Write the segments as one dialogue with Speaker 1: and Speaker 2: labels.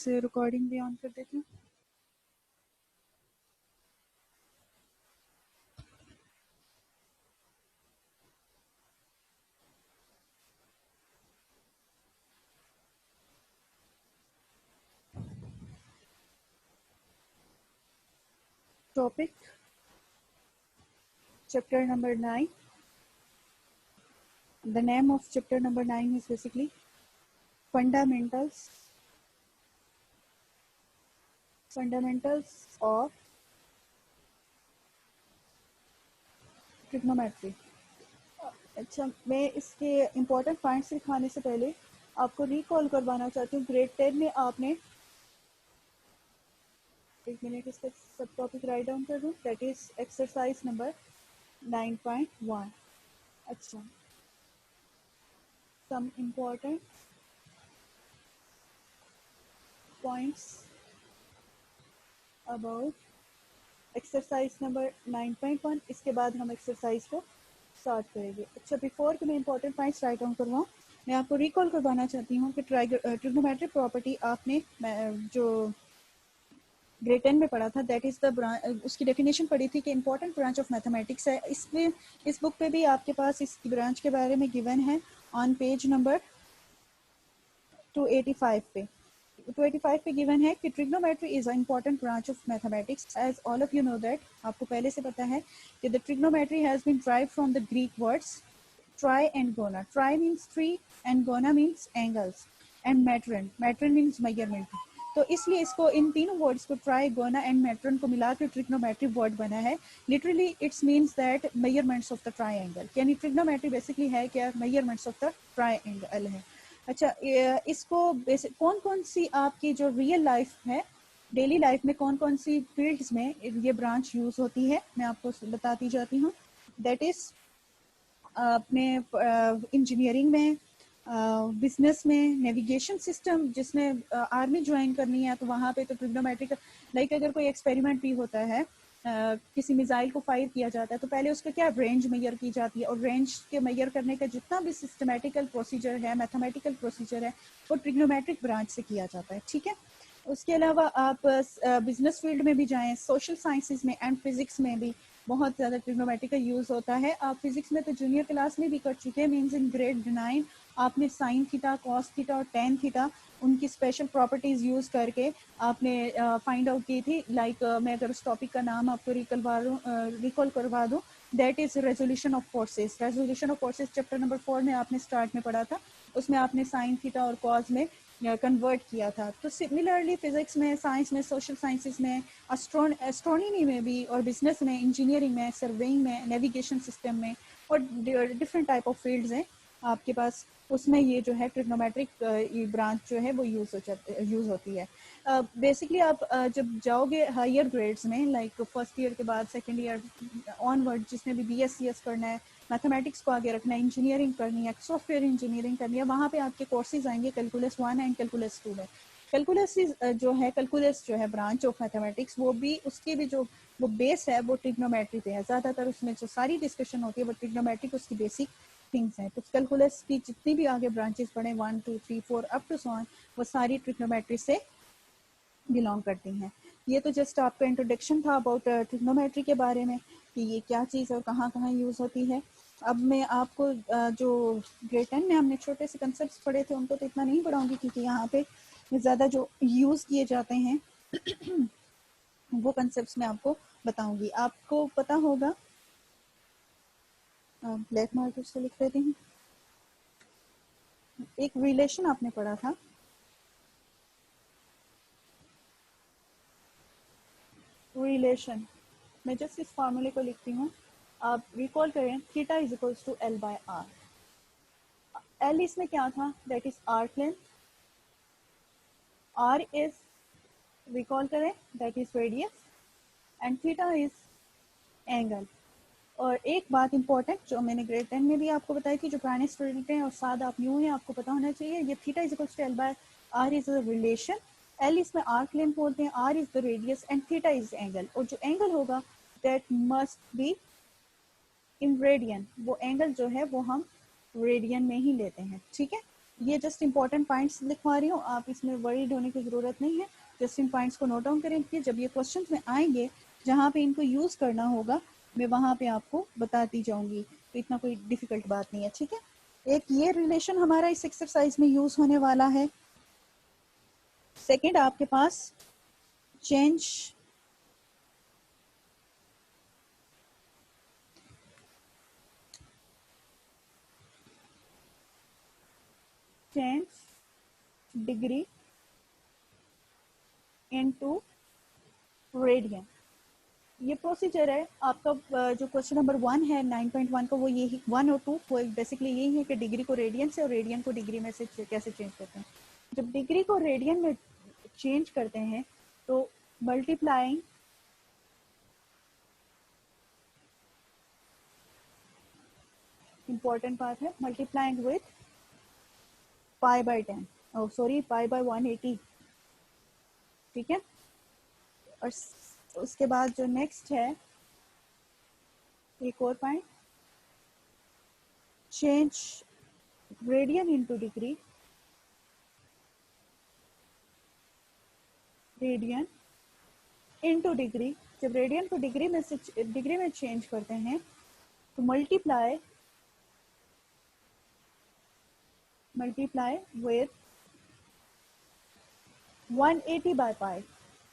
Speaker 1: से रिकॉर्डिंग भी ऑन कर देती हूँ। Topic chapter number 9. The name of chapter number 9 is basically fundamentals of trigonometry. अच्छा, मैं इसके इम्पोर्टेंट पॉइंट्स दिखाने से पहले आपको रिकॉल करवाना चाहती हूँ। ग्रेड 10 में आपने, एक मिनट इसका सब टॉपिक राइट डाउन कर दूँ, दैट इज एक्सरसाइज नंबर 9.1. अच्छा, some important points about exercise number 9.1. इसके बाद हम एक्सरसाइज को स्टार्ट करेंगे। अच्छा, बिफोर कि मैं इंपॉर्टेंट पॉइंट्स राइट डाउन करवाऊँ, मैं आपको रिकॉल करवाना चाहती हूँ कि ट्रिग्नोमेट्रिक प्रॉपर्टी आपने जो ग्रेड 10 में पढ़ा था, दैट इज द उसकी डेफिनेशन पढ़ी थी कि इंपॉर्टेंट ब्रांच ऑफ मैथमेटिक्स है। इसमें इस बुक पे भी आपके पास इस ब्रांच के बारे में गिवन है ऑन पेज नंबर 285 पे। 285 पे गिवन है कि trigonometry is a important branch of mathematics as all of you know that. आपको पहले से पता है कि the trigonometry has been derived from the Greek words tri and gona. Tri means three and gona means angles and metron. Metron means measurement. तो इसलिए इसको, इन तीनों वर्ड्स को, ट्राई, गोना एंड मैट्रन को मिलाकर ट्रिग्नोमेट्री वर्ड बना है. Literally it's means that measurements of the triangle. यानी ट्रिग्नोमेट्री बेसिकली है क्या? मेजरमेंट्स ऑफ द ट्राइंगल है. अच्छा, इसको कौन कौन सी आपकी जो रियल लाइफ है, डेली लाइफ में कौन कौन सी फील्ड्स में ये ब्रांच यूज होती है, मैं आपको बताती जाती हूँ. दैट इज अपने इंजीनियरिंग में, बिजनेस में, नेविगेशन सिस्टम, जिसमें आर्मी ज्वाइन करनी है तो वहाँ पे तो ट्रिग्नोमेट्रिक, लाइक अगर कोई एक्सपेरिमेंट भी होता है, किसी मिसाइल को फायर किया जाता है तो पहले उसका क्या रेंज मेजर की जाती है, और रेंज के मेजर करने का जितना भी सिस्टमेटिकल प्रोसीजर है, मैथमेटिकल प्रोसीजर है, वो ट्रिग्नोमेट्रिक ब्रांच से किया जाता है. ठीक है. उसके अलावा आप बिजनेस फील्ड में भी जाएं, सोशल साइंसेज में एंड फिजिक्स में भी बहुत ज़्यादा ट्रिग्नोमेट्री का यूज़ होता है. आप फिजिक्स में तो जूनियर क्लास में भी कर चुके हैं, मीन्स इन ग्रेड 9 आपने साइन थीटा, कॉस थीटा और टेन थीटा उनकी स्पेशल प्रॉपर्टीज़ यूज़ करके आपने फाइंड आउट की थी. लाइक मैं अगर उस टॉपिक का नाम आपको रिकॉल करवा दूँ, that is resolution of forces. Resolution of forces chapter number 4 में आपने स्टार्ट में पढ़ा था. उसमें आपने साइन थीटा और कॉस में कन्वर्ट किया था. तो सिमिलरली फिजिक्स में, साइंस में, सोशल साइंसेज में, एस्ट्रोनॉमी में भी, और बिजनेस में, इंजीनियरिंग में, सर्वेइंग में, नेविगेशन सिस्टम में, और डिफरेंट टाइप ऑफ फील्ड्स हैं आपके पास, उसमें ये जो है ट्रिग्नोमेट्रिक ब्रांच जो है वो यूज़ होती है. बेसिकली आप जब जाओगे हायर ग्रेड्स में, लाइक फर्स्ट ईयर के बाद सेकेंड ईयर ऑनवर्ड, जिसने भी BSc करना है, मैथमेटिक्स को आगे रखना है, इंजीनियरिंग करनी है, सॉफ्टवेयर इंजीनियरिंग करनी है, वहाँ पे आपके कोर्सेज आएंगे कैलकुलस 1 एंड कैलकुलस 2 में. कैलकुलस जो है ब्रांच ऑफ मैथमेटिक्स, वो भी, उसकी भी जो वो बेस है वो ट्रिग्नोमेट्री पे है. ज़्यादातर उसमें जो सारी डिस्कशन होती है वो ट्रिग्नोमेट्रिक उसकी बेसिक थिंग्स हैं. तो कैलकुलस की जितनी भी आगे ब्रांचेस पढ़े, 1 2 3 4 अप टू सो ऑन, वो सारी ट्रिग्नोमेट्री से बिलोंग करती हैं. ये तो जस्ट आपका इंट्रोडक्शन था अबाउट ट्रिग्नोमेट्री के बारे में कि ये क्या चीज़ और कहाँ कहाँ यूज़ होती है. अब मैं आपको जो ग्रेड 10 में हमने छोटे से कंसेप्ट पढ़े थे उनको तो इतना नहीं पढ़ाऊंगी, क्योंकि यहाँ पे ज़्यादा जो यूज़ किए जाते हैं वो कंसेप्ट मैं आपको बताऊंगी. आपको पता होगा, ब्लैक मार्कर से लिख देती हूँ, एक रिलेशन आपने पढ़ा था, रिलेशन. मैं जस्ट इस फार्मूले को लिखती हूँ, आप रिकॉल करें. Theta is equals to L by R. L इसमें क्या था? That is arc length. R is, recall करें, that is radius, and theta is angle. और एक बात इंपॉर्टेंट जो मैंने ग्रेड 10 में भी आपको बताई थी, जो पुराने स्टूडेंट हैं और साथ आप न्यू हैं, आपको पता होना चाहिए, ये theta is equals to L by R is a relation. L इसमें आर्क लेंथ बोलते हैं, R is the radius and theta is angle. और जो एंगल होगा that must be in radian. वो एंगल जो है वो हम रेडियन में ही लेते हैं. ठीक है. ये जस्ट इंपॉर्टेंट पॉइंट्स लिखवा रही हूँ, आप इसमें वरीड होने की ज़रूरत नहीं है, जस्ट इन पॉइंट्स को नोट डाउन करें। जब ये क्वेश्चन में आएंगे जहाँ पे इनको यूज़ करना होगा मैं वहाँ पे आपको बताती जाऊँगी, तो इतना कोई डिफ़िकल्ट बात नहीं है, ठीक है। एक ये रिलेशन हमारा इस एक्सरसाइज में यूज़ होने वाला है। सेकेंड आपके पास चेंज डिग्री इनटू रेडियन। ये प्रोसीजर है आपका। जो क्वेश्चन नंबर 1 है 9.1 का, वो यही 1 और 2 वो बेसिकली यही है कि डिग्री को रेडियन से और रेडियन को डिग्री में से कैसे चेंज करते हैं। जब डिग्री को रेडियन में चेंज करते हैं तो मल्टीप्लाइंग इंपॉर्टेंट पार्ट है, multiplying with pi by 10, oh sorry pi by 180, ठीक है। और उसके बाद जो नेक्स्ट है एक और point, change radian into degree, radian into degree. जब रेडियन को डिग्री में से डिग्री में चेंज करते हैं तो मल्टीप्लाई विथ 180 बाय पाई।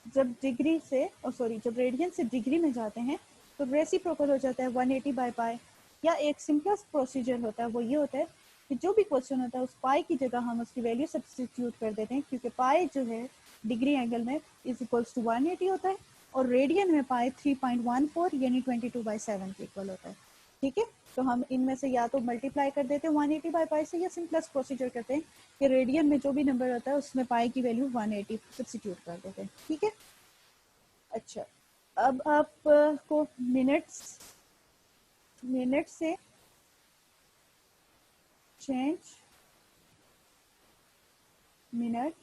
Speaker 1: जब डिग्री से जब रेडियन से डिग्री में जाते हैं तो रेसिप्रोकल हो जाता है 180 बाय पाई। या एक सिंपलेस्ट प्रोसीजर होता है, वो ये होता है कि जो भी क्वेश्चन होता है उस पाई की जगह हम उसकी वैल्यू सब्स्टिट्यूट कर देते हैं, क्योंकि पाई जो है डिग्री एंगल में इज इक्वल्स टू 180 होता है और रेडियन में पाई 3.14 यानी 22/7 के इक्वल होता है, ठीक है। तो हम इनमें से या तो मल्टीप्लाई कर देते हैं 180 बाय पाई से, या सिंपलेस्ट प्रोसीजर करते हैं कि रेडियन में जो भी नंबर होता है उसमें पाई की वैल्यू 180 सब्स्टिट्यूट कर देते हैं, ठीक है। अच्छा, अब आपको मिनट से चेंज मिनट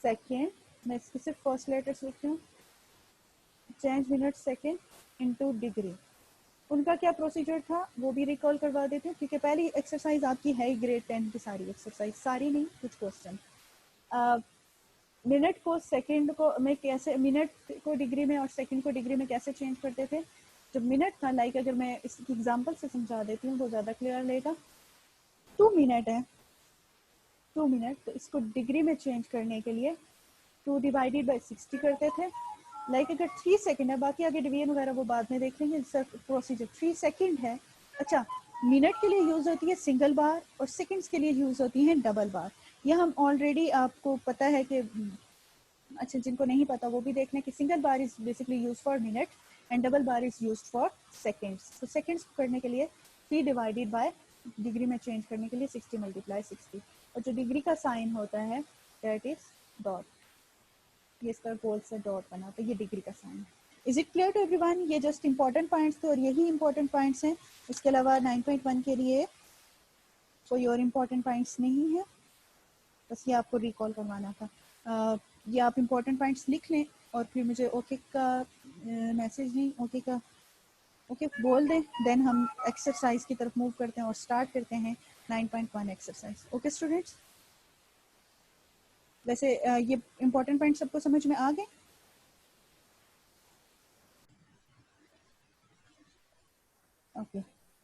Speaker 1: सेकेंड, मैं इसको सिर्फ फर्स्ट लेटर्स लिखती हूँ, change minute second into degree. उनका क्या प्रोसीजर था वो भी रिकॉल करवा देते हैं, क्योंकि पहली एक्सरसाइज आपकी है ग्रेड 10 की सारी एक्सरसाइज, सारी नहीं कुछ क्वेश्चन। मिनट को सेकंड को में कैसे, मिनट को डिग्री में और सेकंड को डिग्री में कैसे चेंज करते थे। जब मिनट था, लाइक अगर मैं इसकी एग्जांपल से समझा देती हूँ वो ज़्यादा क्लियर रहेगा। 2 मिनट है, 2 मिनट, तो इसको डिग्री में चेंज करने के लिए 2 डिवाइडेड बाई 60 करते थे। लाइक अगर 3 सेकेंड है, बाकी आगे डिवीजन वगैरह वो बाद में देख लेंगे, सिर्फ प्रोसीजर 3 सेकेंड है। अच्छा, मिनट के लिए यूज़ होती है सिंगल बार और सेकंड्स के लिए यूज़ होती है डबल बार। यह हम ऑलरेडी आपको पता है कि, अच्छा जिनको नहीं पता वो भी देखना कि single bar is basically use for minute and double bar is use for seconds. तो सेकेंड्स करने के लिए 3 डिवाइडेड बाय डिग्री में चेंज करने के लिए 60 मल्टीप्लाई 60, और जो डिग्री का साइन होता है दैट इज डॉट, ये इसका गोल से डॉट बना, तो ये डिग्री का साइन है। Is it clear to everyone? ये जस्ट इंपॉर्टेंट पॉइंट्स थे और यही इंपॉर्टेंट पॉइंट्स हैं। इसके अलावा 9.1 के लिए कोई और इम्पोर्टेंट पॉइंट्स नहीं है, बस ये आपको रिकॉल करवाना था। ये आप इम्पोर्टेंट पॉइंट्स लिख लें और फिर मुझे ओके का मैसेज नहीं, ओके का ओके बोल दें, देन हम एक्सरसाइज की तरफ मूव करते हैं और स्टार्ट करते हैं 9.1 एक्सरसाइज। ओके स्टूडेंट्स, वैसे ये इम्पोर्टेंट पॉइंट सबको समझ में आ गए? ओके,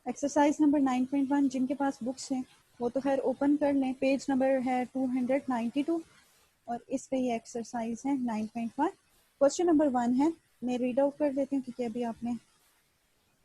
Speaker 1: एक्सरसाइज नंबर 9.1, जिनके पास बुक्स हैं वो तो खैर ओपन कर लें, पेज नंबर है 292 और इस पे ये एक्सरसाइज है 9.1। क्वेश्चन नंबर 1 है, मैं रीड आउट कर देती हूँ क्योंकि अभी आपने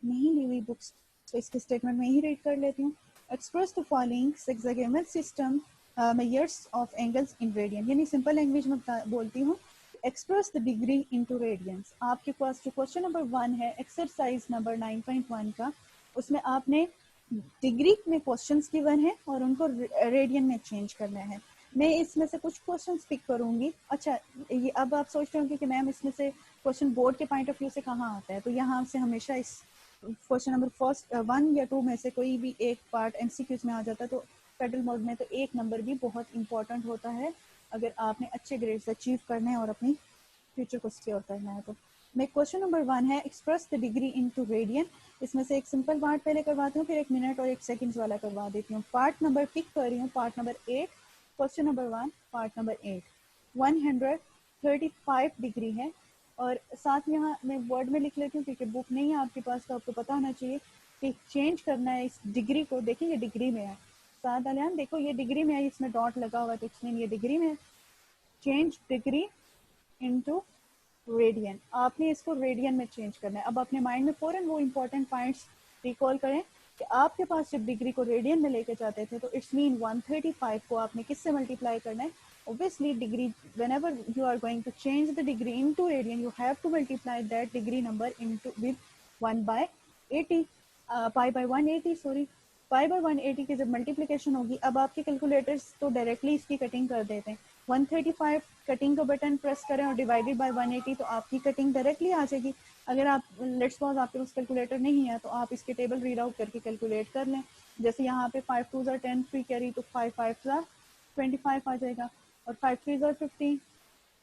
Speaker 1: नहीं ली हुई बुक्स, तो इसके स्टेटमेंट में ही रीड कर लेती हूँ। Express the following sexagesimal system measures of angles in radian, यानी सिंपल लैंग्वेज में बोलती हूँ, express the degree into radians. आपके पास जो क्वेश्चन नंबर 1 है एक्सरसाइज नंबर 9.1 का, उसमें आपने डिग्री में क्वेश्चंस गिवन है और उनको रेडियन में चेंज करना है। मैं इसमें से कुछ क्वेश्चंस पिक करूंगी। अच्छा, ये अब आप सोच रहे होंगे कि मैम इसमें से क्वेश्चन बोर्ड के पॉइंट ऑफ व्यू से कहाँ आता है, तो यहाँ से हमेशा इस क्वेश्चन नंबर फर्स्ट 1 या 2 में से कोई भी एक पार्ट एमसीक्यूज में आ जाता है, तो फेडरल मोड में तो एक नंबर भी बहुत इंपॉर्टेंट होता है अगर आपने अच्छे ग्रेड्स अचीव करने हैं और अपनी फ्यूचर को सिक्योर करना है। तो मैं क्वेश्चन नंबर 1 है express the degree into radian. इसमें से एक सिंपल पार्ट पहले करवाती हूँ, फिर एक मिनट और एक सेकंड्स वाला करवा देती हूँ। पार्ट नंबर पिक कर रही हूँ, part number 8, question number 1, part number 8। 135 degree है, और साथ में यहाँ मैं वर्ड में लिख लेती हूँ क्योंकि बुक नहीं है आपके पास, तो आपको पता होना चाहिए कि चेंज करना है इस डिग्री को। देखिए ये डिग्री में है, साथ अलियान देखो ये डिग्री में है, इसमें डॉट लगा हुआ तो इसमें ये डिग्री में है। चेंज डिग्री इनटू रेडियन, आपने इसको रेडियन में चेंज करना है। अब अपने माइंड में फौरन वो इंपॉर्टेंट पॉइंट्स रिकॉल करें कि आपके पास जब डिग्री को रेडियन में लेके जाते थे तो इट्स मीन 135 को आपने किससे मल्टीप्लाई करना है। Obviously degree, whenever you are going to change the degree into radian you have to multiply that degree number into with 1/80, pi by 180 sorry, pi by 180 की जब मल्टीप्लिकेशन होगी, अब आपके कैलकुलेटर्स तो डायरेक्टली इसकी कटिंग कर देते हैं। 135 कटिंग का बटन प्रेस करें और डिवाइडेड बाय 180 तो आपकी कटिंग डायरेक्टली आ जाएगी। अगर आप लेट्स सपोज आपके पास कैलकुलेटर नहीं है तो आप इसके टेबल रीड आउट करके कैलकुलेट कर लें। जैसे यहाँ पे 5 2 ज़ा 10 3 कैरी तो 5 5 ज़ा 25 आ जाएगा, और 5 3 ज़ा 15,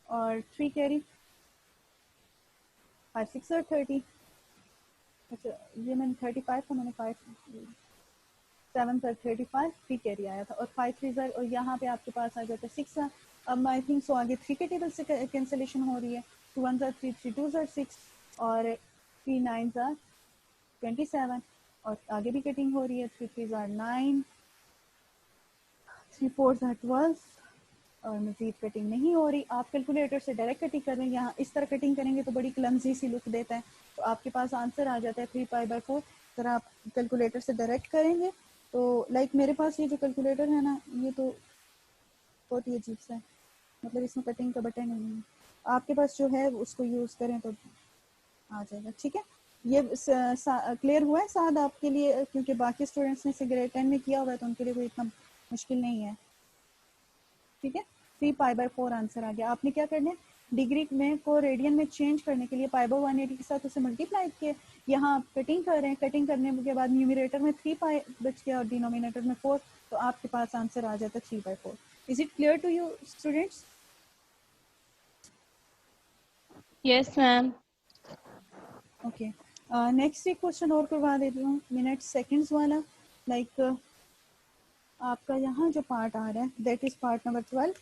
Speaker 1: और 3 कैरी 5 6 ज़ा 30। अच्छा ये मैंने 35 था, मैंने 5 7 ज़ा 35 3 कैरी आया था, और 5 3 ज़ा, और यहाँ पे आपके पास आ जाता है 6। अब आई थिंक सो आगे 3 के टेबल से कैंसिलेशन हो रही है। 2 1 ज़ा 3 3 2 ज़ा 6, और 3 9 ज़ा 27, और आगे भी कटिंग हो रही है। 3 3 ज़ा 9, 3 4 ज़ा 12, और मजीद कटिंग नहीं हो रही। आप कैलकुलेटर से डायरेक्ट कटिंग कर रहे हैं, यहाँ इस तरह कटिंग करेंगे तो बड़ी क्लमजी सी लुक देता है, तो आपके पास आंसर आ जाता है 3 पाई बाय 4। अगर आप कैलकुलेटर से डायरेक्ट करेंगे तो लाइक मेरे पास ये जो कैलकुलेटर है ना, ये तो बहुत ही अजीब सा है, मतलब इसमें कटिंग का बटन नहीं है। आपके पास जो है उसको यूज़ करें तो आ जाएगा। ठीक है, ये क्लियर हुआ है साथ आपके लिए, क्योंकि बाकी स्टूडेंट्स ने ग्रेड 10 में किया हुआ है तो उनके लिए कोई इतना मुश्किल नहीं है। ठीक है, 3 पाई बाय 4 आंसर आ गया। आपने क्या करना है, डिग्री में को रेडियन में चेंज करने के लिए पाई बाय 180 के साथ उसे मल्टीप्लाई किए। यहाँ आप कटिंग कर रहे हैं, कटिंग करने के बाद न्यूमरेटर में 3 पाई बच गया और डिनोमिनेटर में 4, तो आपके पास आंसर आ जाता है 3 by 4। Is it clear to you students?
Speaker 2: Yes ma'am.
Speaker 1: Okay, next एक क्वेश्चन और करवा देती हूँ, मिनट सेकंड्स वाला। लाइक आपका यहाँ जो पार्ट आ रहा है that is part number 12।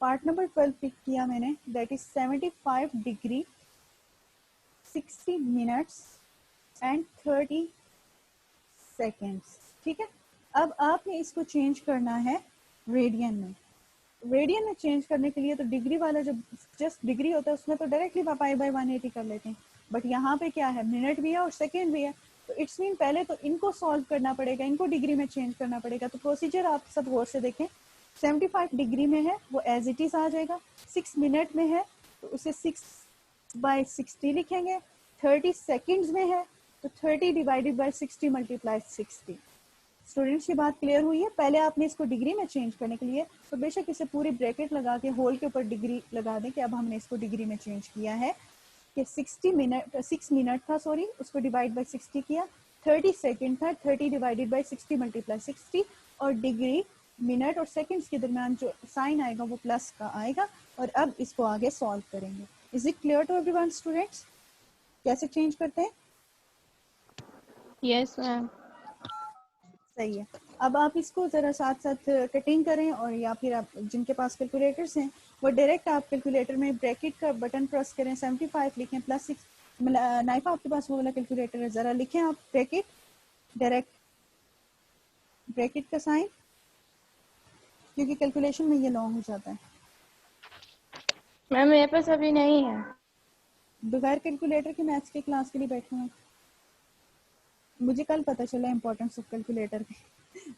Speaker 1: Part number 12 pick किया मैंने, that is 75 degree 60 minutes and 30 seconds. ठीक है, अब आपने इसको चेंज करना है रेडियन में। रेडियन में चेंज करने के लिए तो डिग्री वाला जो जस्ट डिग्री होता है उसमें तो डायरेक्टली पाई बाय 180 कर लेते हैं, बट यहाँ पे क्या है, मिनट भी है और सेकेंड भी है, तो इट्स मीन पहले तो इनको सॉल्व करना पड़ेगा, इनको डिग्री में चेंज करना पड़ेगा। तो प्रोसीजर आप सब गौर से देखें। 75 डिग्री में है वो एज इट इज आ जाएगा, 6 मिनट में है तो उसे 6/60 लिखेंगे, 30 सेकेंड्स में है तो 30 डिवाइडेड बाय 60 मल्टीप्लाई 60। स्टूडेंट्स की बात क्लियर हुई है? पहले आपने इसको डिग्री में चेंज करने के लिए तो बेशक इसे पूरी ब्रैकेट लगा के होल के ऊपर डिग्री लगा दें कि अब हमने इसको डिग्री में चेंज किया है कि 6 मिनट था सॉरी, उसको डिवाइड बाय 60 किया, 30 सेकेंड था, 30 डिवाइडेड बाय 60 मल्टीप्लाई 60, और डिग्री मिनट और सेकेंड्स के दरमियान जो साइन आएगा वो प्लस का आएगा। और अब इसको आगे सॉल्व करेंगे। Is it clear to everyone students कैसे चेंज करते हैं?
Speaker 2: Yes ma'am.
Speaker 1: सही है। अब आप इसको ज़रा साथ साथ कटिंग करें, और या फिर आप जिनके पास कैलकुलेटर्स हैं वो डायरेक्ट आप कैलकुलेटर में ब्रैकेट का बटन प्रेस करें, 75 लिखें प्लस 6। नाइफा आपके पास वो वाला कैलकुलेटर है, ज़रा लिखें आप ब्रैकेट, डायरेक्ट ब्रैकेट का साइन, क्योंकि कैलकुलेशन में ये लॉन्ग हो जाता है।
Speaker 2: मैम मेरे पास अभी नहीं है।
Speaker 1: बगैर कैलकुलेटर के मैथ्स की क्लास के लिए बैठे हैं, मुझे कल पता चला इंपॉर्टेंस ऑफ कैलकुलेटर की।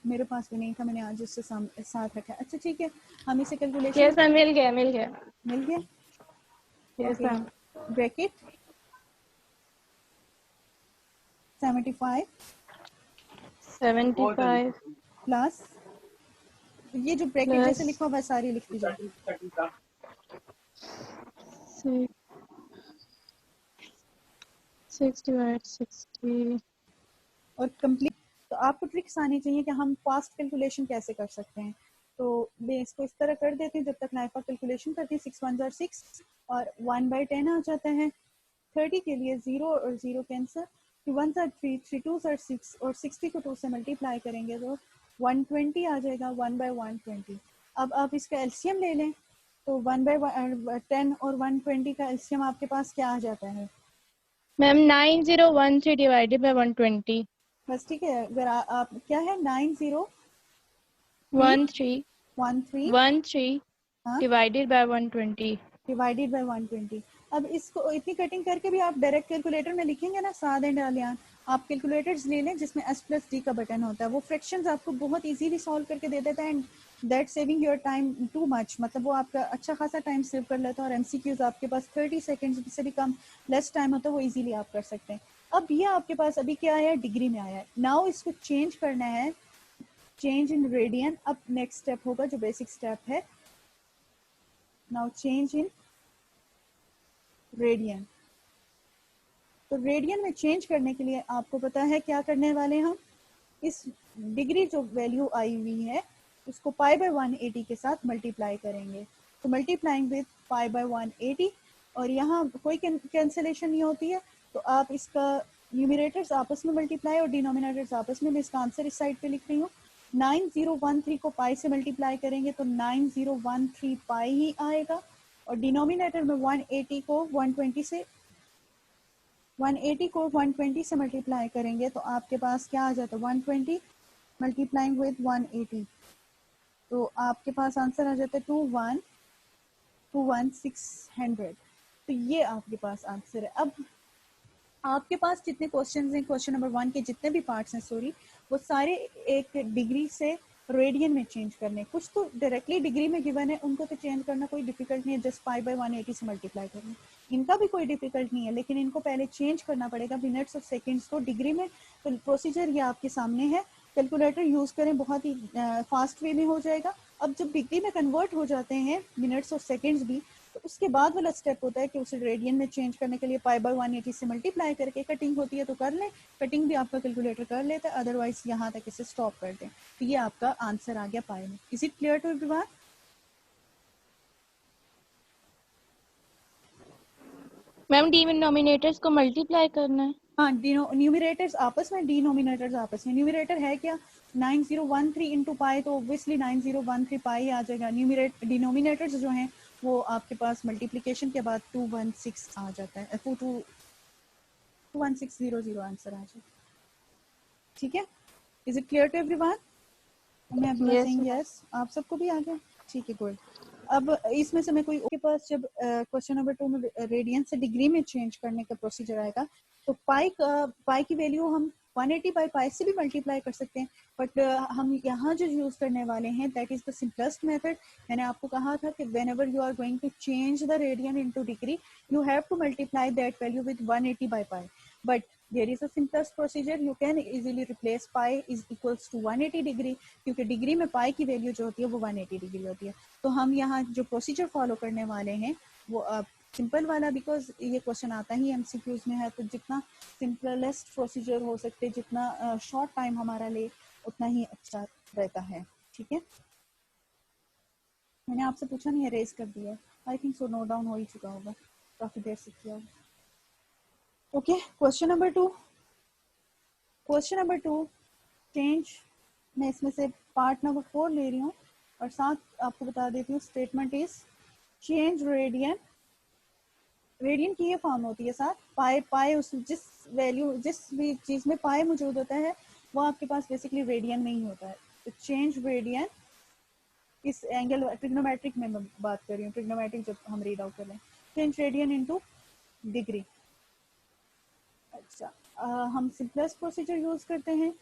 Speaker 1: मेरे पास भी नहीं था, मैंने आज उससे साथ रखा। अच्छा ठीक है, हम इसे कैलकुलेशन
Speaker 2: यस मैम, मिल गया मिल गया।
Speaker 1: मिल गया।
Speaker 2: Yes
Speaker 1: okay,
Speaker 2: ma'am.
Speaker 1: Bracket 75
Speaker 2: 75
Speaker 1: plus, ये जो ब्रैकेट जैसे
Speaker 2: प्लस
Speaker 1: लिखा हुआ है सारी लिखती जाओ,
Speaker 2: 60/60।
Speaker 1: और कंप्लीट। तो आपको ट्रिक्स आनी चाहिए कि हम फास्ट कैलकुलेशन कैसे कर सकते हैं। तो मैं इसको इस तरह कर देती हूँ जब तक नाइफा कैलकुलेशन करती है। 6 1 6, और 1/10 आ जाता है। 30 के लिए 0 और 0 कैंसर, 1 आर 3, 3 टू आर 6 और 60 को 2 से मल्टीप्लाई करेंगे तो 120 आ जाएगा, 1/120। अब आप इसका एलसीएम ले लें तो 1/10 और 120 का एलसीएम आपके पास क्या आ जाता है?
Speaker 2: Ma'am 9013 divided by 120।
Speaker 1: बस ठीक है। अगर आप क्या है
Speaker 2: 13
Speaker 1: 9013 हाँ
Speaker 2: डिवाइडेड बाय 120।
Speaker 1: Divided by 120। अब इसको इतनी कटिंग करके भी आप डायरेक्ट कैलकुलेटर में लिखेंगे ना, साद एंड आलियान, आप कैलकुलेटर्स ले लें जिसमें S+D का बटन होता है, वो फ्रैक्शंस आपको बहुत इजीली सॉल्व करके दे देता है and that saving your time too much, मतलब वो आपका अच्छा खासा टाइम सेव कर लेता है। और MCQs आपके पास 30 सेकेंड्स से भी कम लेस टाइम होता है, वो इजीली आप कर सकते हैं। अब ये आपके पास अभी क्या आया है, डिग्री में आया है। नाउ इसको चेंज करना है, चेंज इन रेडियन। अब नेक्स्ट स्टेप होगा जो बेसिक स्टेप है, नाउ चेंज इन रेडियन। तो रेडियन में चेंज करने के लिए आपको पता है क्या करने वाले हम, इस डिग्री जो वैल्यू आई हुई है उसको π/180 के साथ मल्टीप्लाई करेंगे। तो मल्टीप्लाइंग विद π/180, और यहाँ कोई कैंसिलेशन नहीं होती है, तो आप इसका न्यूमिनेटर्स आपस में मल्टीप्लाई और डिनोमिनेटर्स आपस में। मैं इसका आंसर इस साइड पे लिख रही हूँ। 9013 को पाई से मल्टीप्लाई करेंगे तो 9013 पाई ही आएगा, और डिनोमिनेटर में 180 को 120 से 180 को 120 से मल्टीप्लाई करेंगे तो आपके पास क्या आ जाता है, 120 मल्टीप्लाइंग विद 180, तो आपके पास आंसर आ जाता है 21600। तो ये आपके पास आंसर है। अब आपके पास जितने क्वेश्चंस हैं, क्वेश्चन नंबर 1 के जितने भी पार्ट्स हैं सॉरी, वो सारे एक डिग्री से रेडियन में चेंज करने। कुछ तो डायरेक्टली डिग्री में गिवन है, उनको तो चेंज करना कोई डिफिकल्ट नहीं है, जस्ट π/180 से मल्टीप्लाई करना। इनका भी कोई डिफिकल्ट नहीं है, लेकिन इनको पहले चेंज करना पड़ेगा मिनट्स और सेकेंड्स को डिग्री में। तो प्रोसीजर ये आपके सामने है, कैलकुलेटर यूज करें, बहुत ही फास्ट वे में हो जाएगा। अब जब डिग्री में कन्वर्ट हो जाते हैं मिनट्स और सेकेंड्स भी, तो उसके बाद वाला स्टेप होता है कि उसे रेडियन में चेंज करने के लिए π/180 से मल्टीप्लाई करके कटिंग होती है तो कर लें, कटिंग भी आपका कैलकुलेटर कर लेता है, अदरवाइज यहाँ तक इसे स्टॉप कर दें। तो ये आपका आंसर आ गया पाई में। Is it clear to everyone?
Speaker 2: Ma'am denominators को मल्टीप्लाई करना है।
Speaker 1: हाँ, न्यूमिनेटर्स आपस में, डिनोमिनेटर्स आपस में। न्यूमिनेटर है क्या 9013 इंटू पाई, तो ऑब्वियसली 9013 पाई आ जाएगा। डिनोमिनेटर्स जो हैं वो आपके पास मल्टीप्लिकेशन के बाद 216 आ जाता है, 21600 आंसर आ जाएगा। ठीक है, is it clear to everyone? मैं अपना
Speaker 2: यस
Speaker 1: सेइंग यस, आप सबको भी आ गया? ठीक है, गुड। अब इसमें से मैं कोई के पास जब क्वेश्चन नंबर 2 में रेडियन से डिग्री में चेंज करने का प्रोसीजर आएगा, तो पाई की वैल्यू हम 180 बाई पाई से भी मल्टीप्लाई कर सकते हैं, बट हम यहाँ जो यूज करने वाले हैं that is the simplest method. मैंने आपको कहा था कि whenever you are going to change the radian into degree, you have to multiply that value with 180 by pi, but there is a simplest procedure, you can easily replace pi is equals to 180 degree, क्योंकि degree में पाई की value जो होती है वो 180 degree होती है। तो हम यहाँ जो प्रोसीजर फॉलो करने वाले हैं वो सिंपल वाला, बिकॉज ये क्वेश्चन आता ही एमसीक्यूज में है, तो जितना सिंपलेस्ट प्रोसीजर हो सकते, जितना शॉर्ट टाइम हमारा ले, उतना ही अच्छा रहता है। ठीक है, मैंने आपसे पूछा नहीं है, रेज कर दिया, I think so note down हो ही चुका होगा, काफी देर से किया होगा। Okay, question number 2। Question number 2 change, मैं इसमें से पार्ट नंबर 4 ले रही हूँ और साथ आपको बता देती हूँ statement is change radian. Radian की ये फॉर्म होती है साथ पाई, पाई उस जिस वैल्यू जिस भी चीज़ में पाई मौजूद होता है वो आपके पास बेसिकली रेडियन में ही होता है। तो चेंज रेडियन, इस एंगल ट्रिग्नोमेट्रिक में मैं बात कर रही हूँ, ट्रिग्नोमेट्रिक जब हम रीड आउट कर रहे हैं, चेंज रेडियन इनटू डिग्री। अच्छा, हम सिंपलेस्ट प्रोसीजर यूज करते हैं।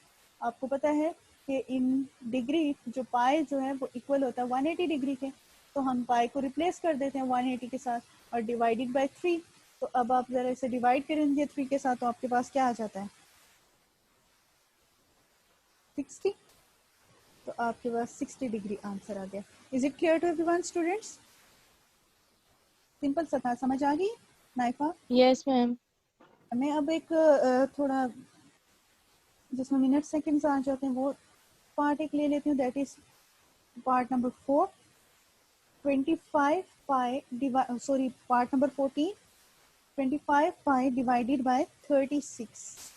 Speaker 1: आपको पता है कि इन डिग्री जो पाई जो है वो इक्वल होता है 180 डिग्री के, तो हम पाई को रिप्लेस कर देते हैं 180 के साथ और डिवाइडेड बाय 3। तो अब आप जरा इसे डिवाइड करेंगे 3 के साथ तो आपके पास क्या आ जाता है 60। तो आपके पास 60 डिग्री आंसर आ गया। Is it clear to everyone students? Simple सा था, समझ आ गई नाइफा?
Speaker 2: Yes ma'am.
Speaker 1: मैं अब एक थोड़ा जिसमें मिनट सेकंड्स आ जाते हैं वो पार्ट एक ले लेती हूँ, that is part number 4। 25 pi sorry part number 14, 25 pi divided by 36।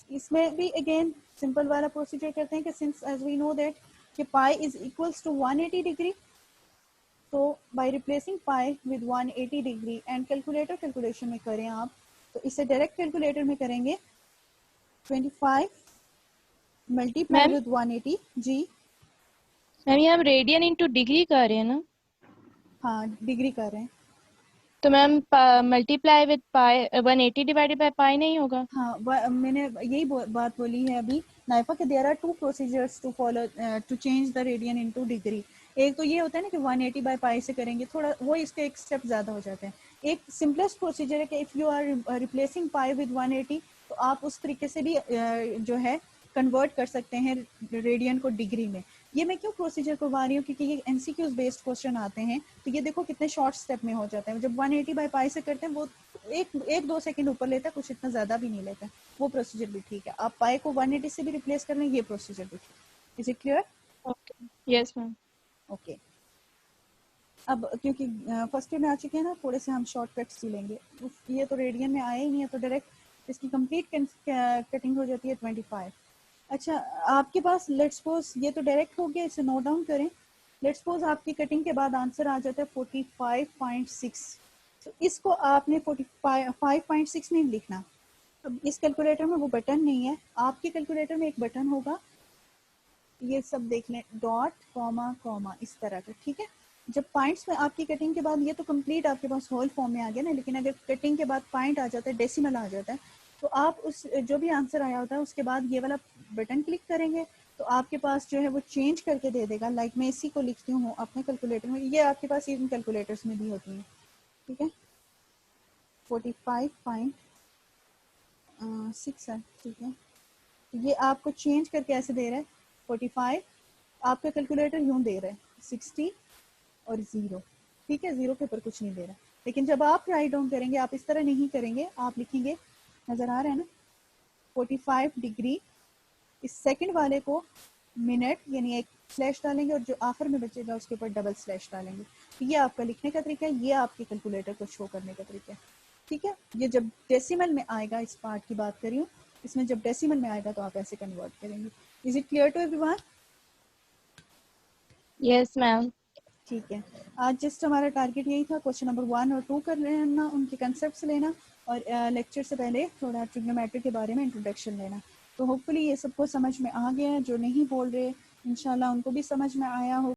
Speaker 1: इसमें भी अगेन सिंपल वाला प्रोसीजर करते हैं कि since as we know that कि pi is equals to 180 degree, तो by replacing pi with 180 degree and calculation में करें आप, तो इसे डायरेक्ट कैलकुलेटर में करेंगे 25 मल्टीप्लाई
Speaker 2: मैम
Speaker 1: विद 180। जी
Speaker 2: मैम ये हम रेडियन इंटू डिग्री कर रहे हैं ना,
Speaker 1: हाँ, डिग्री कर रहे हैं।
Speaker 2: तो ma'am multiply with pi 180 divided by pi नहीं होगा?
Speaker 1: हाँ, मैंने यही बात बोली है अभी नाइफा के there are two procedures to follow to change the radian into degree. एक तो ये होता है ना कि 180 बाय पाई से करेंगे, थोड़ा वो इसके एक स्टेप ज़्यादा हो जाते हैं। एक सिंपलेस्ट प्रोसीजर है कि if you are replacing pi with 180, तो आप उस तरीके से भी जो है कन्वर्ट कर सकते हैं रेडियन को डिग्री में। ये मैं क्यों प्रोसीजर करवा रही हूँ, क्योंकि ये एमसीक्यूज बेस्ड क्वेश्चन आते हैं, तो ये देखो कितने शॉर्ट स्टेप में हो जाते हैं। जब 180 बाय पाई से करते हैं वो एक दो सेकंड ऊपर लेता है, कुछ इतना ज़्यादा भी नहीं लेता है। वो प्रोसीजर भी ठीक है। आप पाई को 180 से भी रिप्लेस कर लें, ये प्रोसीजर भी ठीक। Is it clear?
Speaker 2: Okay, yes ma'am.
Speaker 1: Okay. अब क्योंकि फर्स्ट ईयर में आ चुके हैं ना, थोड़े से हम शॉर्टकट्स ही लेंगे। ये तो रेडियन में आया ही नहीं है, तो डायरेक्ट इसकी कंप्लीट कटिंग हो जाती है 25। अच्छा, आपके पास लेट्स सपोज ये तो डायरेक्ट हो गया, इसे नोट डाउन करें। लेट्स सपोज आपकी कटिंग के बाद आंसर आ जाता है 45.6, तो इसको आपने 45.6 नहीं लिखना। अब इस कैलकुलेटर में वो बटन नहीं है, आपके कैलकुलेटर में एक बटन होगा, ये सब देख लें, डॉट कॉमा कॉमा इस तरह का, ठीक है। जब पॉइंट्स में आपकी कटिंग के बाद, ये तो कंप्लीट आपके पास होल फॉर्म में आ गया ना, लेकिन अगर कटिंग के बाद पॉइंट आ जाता है, डेसिमल आ जाता है, तो आप उस जो भी आंसर आया होता है उसके बाद ये वाला बटन क्लिक करेंगे, तो आपके पास जो है वो चेंज करके दे देगा। लाइक मैं इसी को लिखती हूँ अपने कैलकुलेटर में, ये आपके पास इन कैलकुलेटर्स में भी होती है, ठीक है। 45.6 है, ठीक है। ये आपको चेंज करके ऐसे दे रहा है 45, आपका कैलकुलेटर यूं दे रहा है 60 और 0, ठीक है। 0 के ऊपर कुछ नहीं दे रहा। लेकिन जब आप राइट डाउन करेंगे, आप इस तरह नहीं करेंगे, आप लिखेंगे, नजर आ रहा है ना, 45 डिग्री, इस सेकंड वाले को मिनट यानी एक स्लैश डालेंगे, और जो आखिर में बचेगा उसके ऊपर डबल स्लैश डालेंगे। तो ये आपका लिखने का तरीका है, ये आपके कैलकुलेटर को शो करने का तरीका है, ठीक है। ये जब डेसिमल में आएगा, इस पार्ट की बात कर रही हूँ, इसमें जब डेसिमल में आएगा तो आप ऐसे कन्वर्ट करेंगे। Is it clear to everyone?
Speaker 2: Yes ma'am.
Speaker 1: ठीक है। आज जस्ट हमारा टारगेट यही था, क्वेश्चन नंबर 1 और 2 कर लेना, उनके कंसेप्ट लेना, और लेक्चर से पहले थोड़ा ट्रिग्नोमेट्री के बारे में इंट्रोडक्शन लेना। तो होपफुली ये सबको समझ में आ गया है। जो नहीं बोल रहे, इंशाल्लाह उनको भी समझ में आया हो।